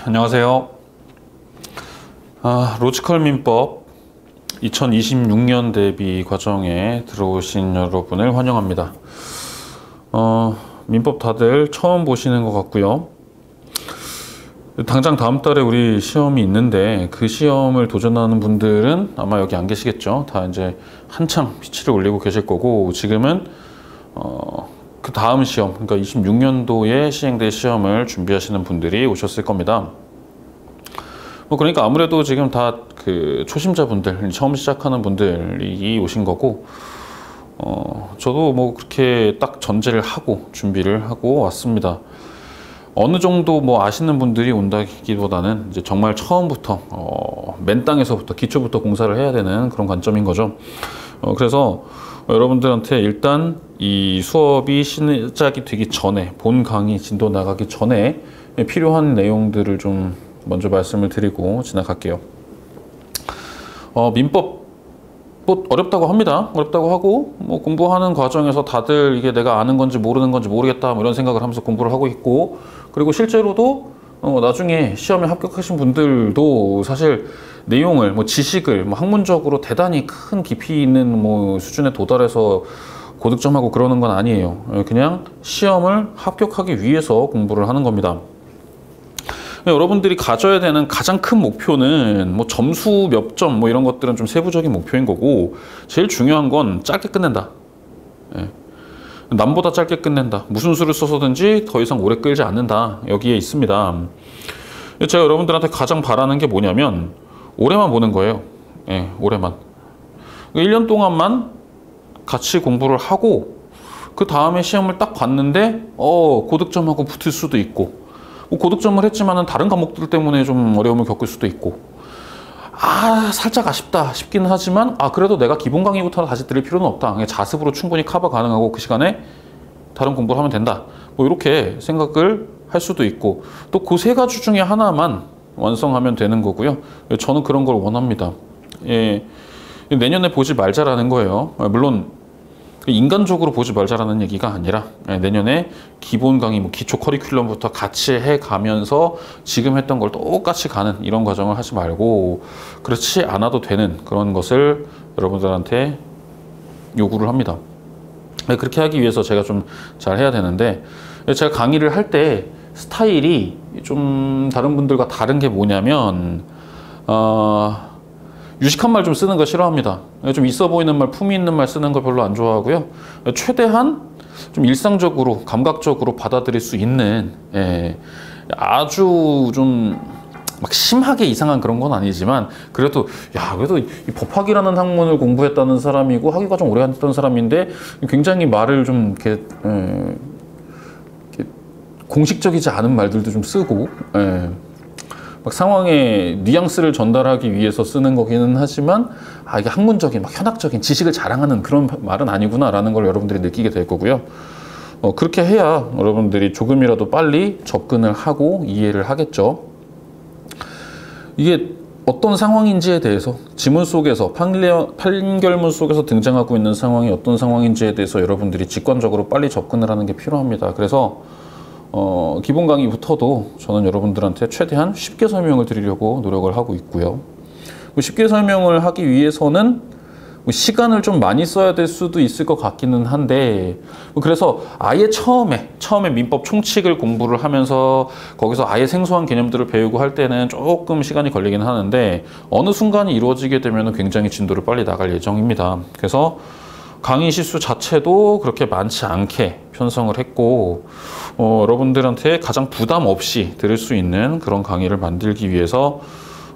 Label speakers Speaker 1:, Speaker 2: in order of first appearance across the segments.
Speaker 1: 안녕하세요. 로지컬 민법 2026년 대비 과정에 들어오신 여러분을 환영합니다. 민법 다들 처음 보시는 것 같고요. 당장 다음 달에 우리 시험이 있는데 그 시험을 도전하는 분들은 아마 여기 안 계시겠죠. 다 이제 한창 PC를 올리고 계실 거고, 지금은 그 다음 시험, 그러니까 26년도에 시행될 시험을 준비하시는 분들이 오셨을 겁니다. 그러니까 아무래도 지금 다 그 초심자분들, 처음 시작하는 분들이 오신 거고, 저도 뭐 그렇게 딱 전제를 하고 준비를 하고 왔습니다. 어느 정도 뭐 아시는 분들이 온다기보다는 이제 정말 처음부터 맨 땅에서부터 기초부터 공사를 해야 되는 그런 관점인 거죠. 그래서 여러분들한테 일단 이 수업이 시작이 되기 전에, 본 강의 진도 나가기 전에 필요한 내용들을 좀 먼저 말씀을 드리고 지나갈게요. 민법 뭐 어렵다고 합니다. 어렵다고 하고, 뭐 공부하는 과정에서 다들 이게 내가 아는 건지 모르는 건지 모르겠다 뭐 이런 생각을 하면서 공부를 하고 있고, 그리고 실제로도 나중에 시험에 합격하신 분들도 사실 내용을, 뭐 지식을 뭐 학문적으로 대단히 큰 깊이 있는 뭐 수준에 도달해서 고득점하고 그러는 건 아니에요. 그냥 시험을 합격하기 위해서 공부를 하는 겁니다. 여러분들이 가져야 되는 가장 큰 목표는 뭐 점수 몇 점 뭐 이런 것들은 좀 세부적인 목표인 거고, 제일 중요한 건 짧게 끝낸다. 남보다 짧게 끝낸다. 무슨 수를 써서든지 더 이상 오래 끌지 않는다. 여기에 있습니다. 제가 여러분들한테 가장 바라는 게 뭐냐면 올해만 보는 거예요. 올해만. 1년 동안만 같이 공부를 하고 그 다음에 시험을 딱 봤는데 고득점하고 붙을 수도 있고, 고득점을 했지만은 다른 과목들 때문에 좀 어려움을 겪을 수도 있고, 살짝 아쉽다 싶기는 하지만 그래도 내가 기본 강의부터 다시 들을 필요는 없다. 그냥 자습으로 충분히 커버 가능하고 그 시간에 다른 공부를 하면 된다. 뭐 이렇게 생각을 할 수도 있고, 또 그 세 가지 중에 하나만 완성하면 되는 거고요. 저는 그런 걸 원합니다. 내년에 보지 말자라는 거예요. 물론 인간적으로 보지 말자라는 얘기가 아니라 내년에 기본 강의, 뭐 기초 커리큘럼부터 같이 해가면서 지금 했던 걸 똑같이 가는 이런 과정을 하지 말고, 그렇지 않아도 되는 그런 것을 여러분들한테 요구를 합니다. 그렇게 하기 위해서 제가 좀 잘 해야 되는데, 제가 강의를 할 때 스타일이 좀 다른 분들과 다른 게 뭐냐면 유식한 말 좀 쓰는 거 싫어합니다. 좀 있어 보이는 말, 품위 있는 말 쓰는 거 별로 안 좋아하고요. 최대한 좀 일상적으로, 감각적으로 받아들일 수 있는, 아주 좀 막 심하게 이상한 그런 건 아니지만, 그래도 그래도 이 법학이라는 학문을 공부했다는 사람이고 학위가 좀 오래 했던 사람인데 굉장히 말을 좀 이렇게 공식적이지 않은 말들도 좀 쓰고, 막 상황의 뉘앙스를 전달하기 위해서 쓰는 거기는 하지만 이게 학문적인, 막 현학적인 지식을 자랑하는 그런 말은 아니구나라는 걸 여러분들이 느끼게 될 거고요. 그렇게 해야 여러분들이 조금이라도 빨리 접근을 하고 이해를 하겠죠. 이게 어떤 상황인지에 대해서, 지문 속에서, 판결문 속에서 등장하고 있는 상황이 어떤 상황인지에 대해서 여러분들이 직관적으로 빨리 접근을 하는 게 필요합니다. 그래서 기본 강의부터도 저는 여러분들한테 최대한 쉽게 설명을 드리려고 노력을 하고 있고요. 쉽게 설명을 하기 위해서는 시간을 좀 많이 써야 될 수도 있을 것 같기는 한데, 그래서 아예 처음에 민법 총칙을 공부를 하면서 거기서 아예 생소한 개념들을 배우고 할 때는 조금 시간이 걸리긴 하는데, 어느 순간이 이루어지게 되면 굉장히 진도를 빨리 나갈 예정입니다. 그래서 강의 시수 자체도 그렇게 많지 않게 편성을 했고, 여러분들한테 가장 부담 없이 들을 수 있는 그런 강의를 만들기 위해서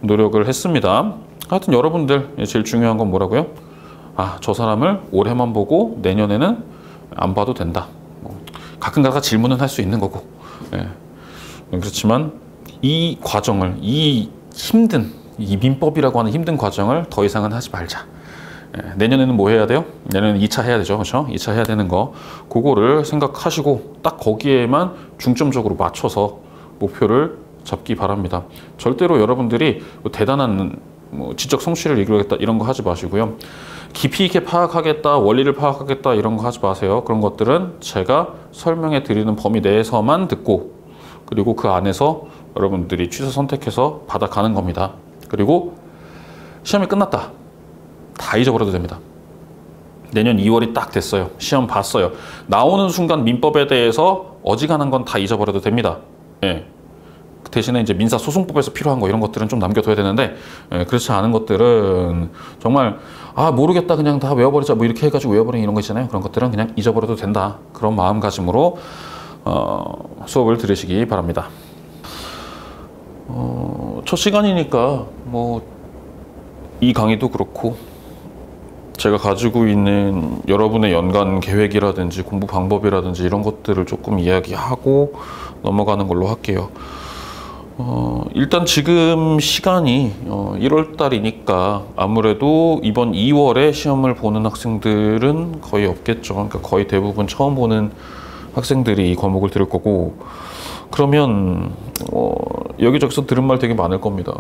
Speaker 1: 노력을 했습니다. 하여튼 여러분들 제일 중요한 건 뭐라고요? 저 사람을 올해만 보고 내년에는 안 봐도 된다. 가끔 가다 질문은 할 수 있는 거고. 그렇지만 이 과정을, 이 민법이라고 하는 힘든 과정을 더 이상은 하지 말자. 내년에는 뭐 해야 돼요? 내년에는 2차 해야 되죠. 그렇죠? 2차 해야 되는 거. 그거를 생각하시고 딱 거기에만 중점적으로 맞춰서 목표를 잡기 바랍니다. 절대로 여러분들이 대단한 지적 성취를 이루겠다 이런 거 하지 마시고요. 깊이 있게 파악하겠다, 원리를 파악하겠다 이런 거 하지 마세요. 그런 것들은 제가 설명해 드리는 범위 내에서만 듣고, 그리고 그 안에서 여러분들이 취소 선택해서 받아가는 겁니다. 그리고 시험이 끝났다. 다 잊어버려도 됩니다. 내년 2월이 딱 됐어요. 시험 봤어요. 나오는 순간 민법에 대해서 어지간한 건 다 잊어버려도 됩니다. 예. 대신에 이제 민사소송법에서 필요한 거 이런 것들은 좀 남겨둬야 되는데, 예, 그렇지 않은 것들은 정말 모르겠다 그냥 다 외워버리자 뭐 이렇게 해가지고 외워버리는 이런 거 있잖아요. 그런 것들은 그냥 잊어버려도 된다. 그런 마음가짐으로 수업을 들으시기 바랍니다. 첫 시간이니까 뭐 이 강의도 그렇고 제가 가지고 있는 여러분의 연간 계획이라든지 공부 방법이라든지 이런 것들을 조금 이야기하고 넘어가는 걸로 할게요. 일단 지금 시간이 1월 달이니까 아무래도 이번 2월에 시험을 보는 학생들은 거의 없겠죠. 그러니까 거의 대부분 처음 보는 학생들이 이 과목을 들을 거고, 그러면 여기저기서 들은 말 되게 많을 겁니다.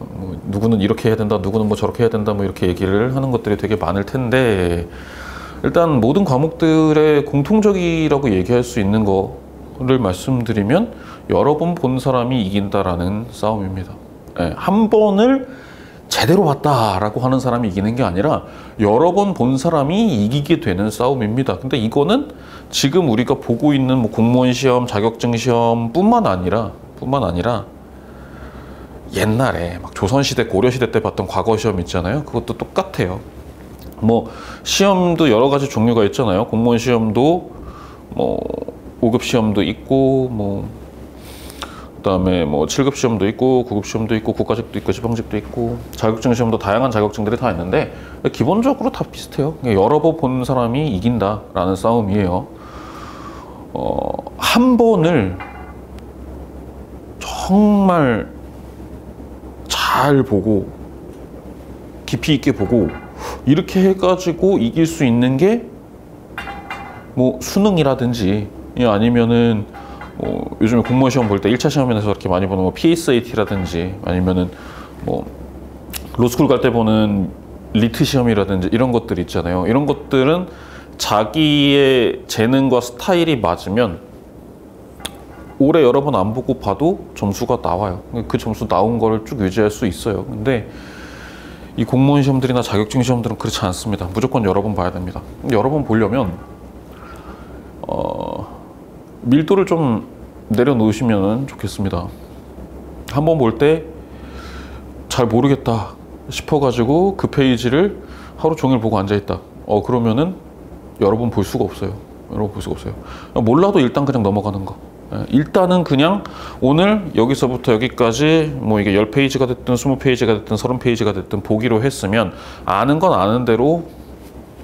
Speaker 1: 누구는 이렇게 해야 된다, 누구는 뭐 저렇게 해야 된다, 뭐 이렇게 얘기를 하는 것들이 되게 많을 텐데, 일단 모든 과목들의 공통적이라고 얘기할 수 있는 거를 말씀드리면 여러 번 본 사람이 이긴다라는 싸움입니다. 네, 한 번을 제대로 봤다라고 하는 사람이 이기는 게 아니라 여러 번 본 사람이 이기게 되는 싸움입니다. 근데 이거는 지금 우리가 보고 있는 뭐 공무원 시험, 자격증 시험뿐만 아니라 옛날에 막 조선시대, 고려시대 때 봤던 과거 시험 있잖아요. 그것도 똑같아요. 뭐 시험도 여러 가지 종류가 있잖아요. 공무원 시험도 뭐 5급 시험도 있고, 뭐 그다음에 뭐 7급 시험도 있고, 9급 시험도 있고, 국가직도 있고, 지방직도 있고, 자격증 시험도 다양한 자격증들이 다 있는데 기본적으로 다 비슷해요. 여러 번 본 사람이 이긴다라는 싸움이에요. 한 번을 정말 잘 보고 깊이 있게 보고 이렇게 해가지고 이길 수 있는 게 뭐 수능이라든지 아니면은 뭐 요즘에 공무원 시험 볼 때 1차 시험에서 이렇게 많이 보는 뭐 PSAT라든지 아니면은 뭐 로스쿨 갈 때 보는 리트 시험이라든지 이런 것들 있잖아요. 이런 것들은 자기의 재능과 스타일이 맞으면 오래 여러 번 안 보고 봐도 점수가 나와요. 그 점수 나온 거를 쭉 유지할 수 있어요. 근데 이 공무원 시험들이나 자격증 시험들은 그렇지 않습니다. 무조건 여러 번 봐야 됩니다. 여러 번 보려면 밀도를 좀 내려놓으시면 좋겠습니다. 한 번 볼 때 잘 모르겠다 싶어가지고 그 페이지를 하루 종일 보고 앉아있다. 그러면은 여러 번 볼 수가 없어요. 여러 번 볼 수가 없어요. 몰라도 일단 그냥 넘어가는 거. 일단은 그냥 오늘 여기서부터 여기까지 뭐 이게 10페이지가 됐든 20페이지가 됐든 30페이지가 됐든 보기로 했으면 아는 건 아는 대로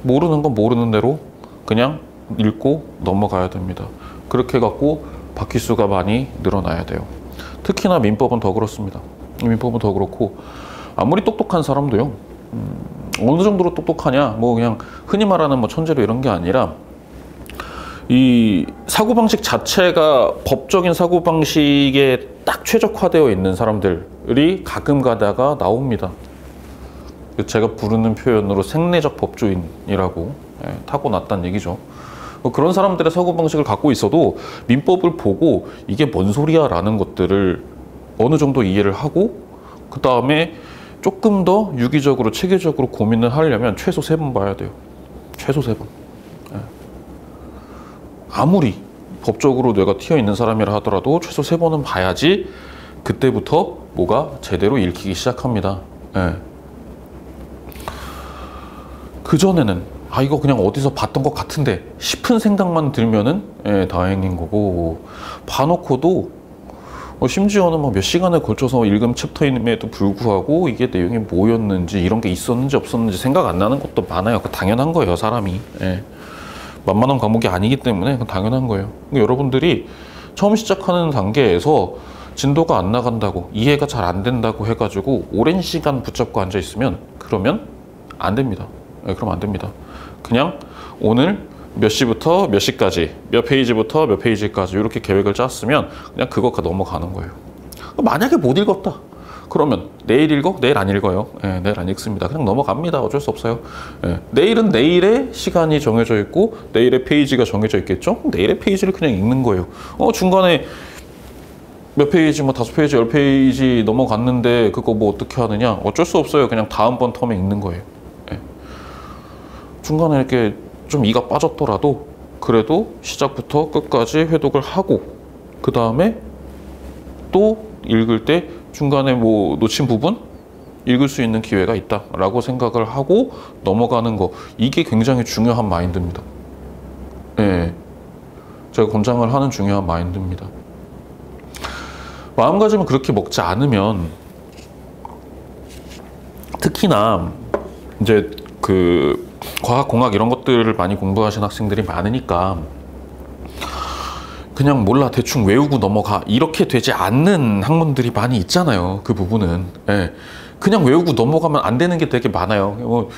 Speaker 1: 모르는 건 모르는 대로 그냥 읽고 넘어가야 됩니다. 그렇게 해갖고 바퀴수가 많이 늘어나야 돼요. 특히나 민법은 더 그렇습니다. 민법은 더 그렇고 아무리 똑똑한 사람도요, 어느 정도로 똑똑하냐, 뭐 그냥 흔히 말하는 뭐 천재로 이런 게 아니라 이 사고방식 자체가 법적인 사고방식에 딱 최적화되어 있는 사람들이 가끔 가다가 나옵니다. 제가 부르는 표현으로 생내적 법조인이라고 타고났다는 얘기죠. 그런 사람들의 사고방식을 갖고 있어도 민법을 보고 이게 뭔 소리야 라는 것들을 어느 정도 이해를 하고 그 다음에 조금 더 유기적으로 체계적으로 고민을 하려면 최소 3번 봐야 돼요. 최소 3번. 아무리 법적으로 뇌가 튀어 있는 사람이라 하더라도 최소 3번은 봐야지 그때부터 뭐가 제대로 읽히기 시작합니다. 그전에는 이거 그냥 어디서 봤던 것 같은데 싶은 생각만 들면은 다행인 거고, 봐놓고도 심지어는 뭐 몇 시간에 걸쳐서 읽은 챕터임에도 불구하고 이게 내용이 뭐였는지 이런 게 있었는지 없었는지 생각 안 나는 것도 많아요. 그 당연한 거예요, 사람이. 만만한 과목이 아니기 때문에 그건 당연한 거예요. 여러분들이 처음 시작하는 단계에서 진도가 안 나간다고, 이해가 잘 안 된다고 해가지고 오랜 시간 붙잡고 앉아 있으면 그러면 안 됩니다. 그럼 안 됩니다. 그냥 오늘 몇 시부터 몇 시까지, 몇 페이지부터 몇 페이지까지 이렇게 계획을 짰으면 그냥 그거 넘어가는 거예요. 만약에 못 읽었다 그러면 내일 읽어? 내일 안 읽어요. 내일 안 읽습니다. 그냥 넘어갑니다. 어쩔 수 없어요. 내일은 내일의 시간이 정해져 있고 내일의 페이지가 정해져 있겠죠? 내일의 페이지를 그냥 읽는 거예요. 중간에 몇 페이지, 뭐 5페이지, 10페이지 넘어갔는데 그거 뭐 어떻게 하느냐? 어쩔 수 없어요. 그냥 다음번 텀에 읽는 거예요. 예. 중간에 이렇게 좀 이가 빠졌더라도 그래도 시작부터 끝까지 회독을 하고 그 다음에 또 읽을 때 중간에 뭐 놓친 부분 읽을 수 있는 기회가 있다라고 생각을 하고 넘어가는 거, 이게 굉장히 중요한 마인드입니다. 예. 제가 권장을 하는 중요한 마인드입니다. 마음가짐을 그렇게 먹지 않으면, 특히나 이제 그 과학, 공학 이런 것들을 많이 공부하신 학생들이 많으니까 그냥 몰라 대충 외우고 넘어가 이렇게 되지 않는 학문들이 많이 있잖아요. 그 부분은. 예. 그냥 외우고 넘어가면 안 되는 게 되게 많아요. 뭐